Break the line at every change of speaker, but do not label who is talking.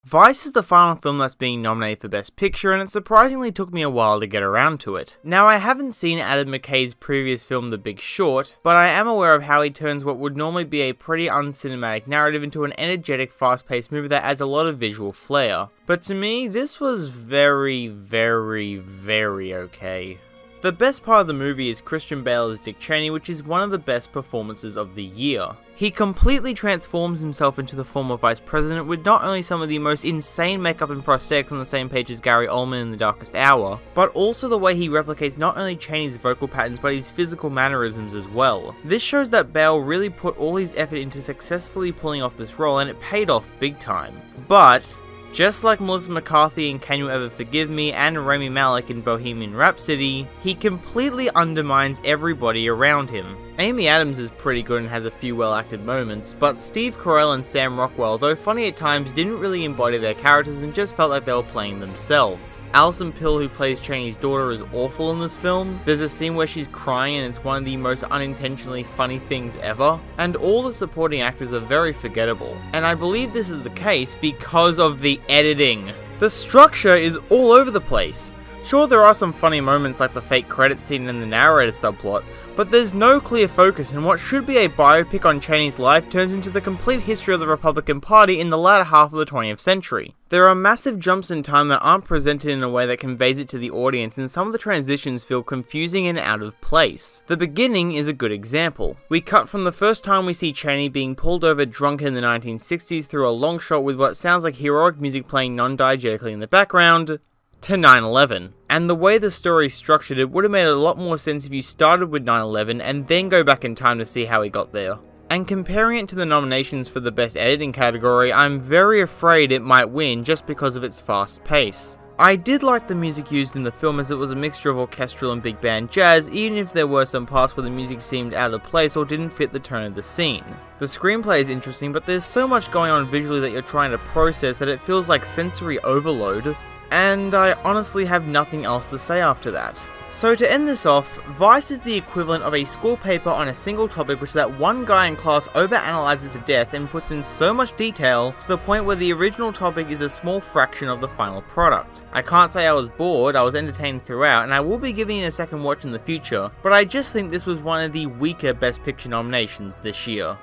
Vice is the final film that's being nominated for Best Picture, and it surprisingly took me a while to get around to it. Now, I haven't seen Adam McKay's previous film The Big Short, but I am aware of how he turns what would normally be a pretty uncinematic narrative into an energetic, fast-paced movie that adds a lot of visual flair. But to me, this was very okay. The best part of the movie is Christian Bale as Dick Cheney, which is one of the best performances of the year. He completely transforms himself into the former vice president with not only some of the most insane makeup and prosthetics on the same page as Gary Oldman in The Darkest Hour, but also the way he replicates not only Cheney's vocal patterns but his physical mannerisms as well. This shows that Bale really put all his effort into successfully pulling off this role, and it paid off big time. But just like Melissa McCarthy in Can You Ever Forgive Me and Rami Malek in Bohemian Rhapsody, he completely undermines everybody around him. Amy Adams is pretty good and has a few well-acted moments, but Steve Carell and Sam Rockwell, though funny at times, didn't really embody their characters and just felt like they were playing themselves. Alison Pill, who plays Cheney's daughter, is awful in this film. There's a scene where she's crying and it's one of the most unintentionally funny things ever, and all the supporting actors are very forgettable. And I believe this is the case because of the editing. The structure is all over the place. Sure, there are some funny moments like the fake credit scene and the narrator subplot, but there's no clear focus, and what should be a biopic on Cheney's life turns into the complete history of the Republican Party in the latter half of the 20th century. There are massive jumps in time that aren't presented in a way that conveys it to the audience, and some of the transitions feel confusing and out of place. The beginning is a good example. We cut from the first time we see Cheney being pulled over drunk in the 1960s through a long shot with what sounds like heroic music playing non-diegetically in the background, to 9/11. And the way the story is structured, it would have made a lot more sense if you started with 9/11 and then go back in time to see how he got there. And comparing it to the nominations for the Best Editing category, I'm very afraid it might win just because of its fast pace. I did like the music used in the film, as it was a mixture of orchestral and big band jazz, even if there were some parts where the music seemed out of place or didn't fit the tone of the scene. The screenplay is interesting, but there's so much going on visually that you're trying to process that it feels like sensory overload, and I honestly have nothing else to say after that. So to end this off, Vice is the equivalent of a school paper on a single topic which that one guy in class overanalyzes to death and puts in so much detail to the point where the original topic is a small fraction of the final product. I can't say I was bored, I was entertained throughout, and I will be giving it a second watch in the future, but I just think this was one of the weaker Best Picture nominations this year.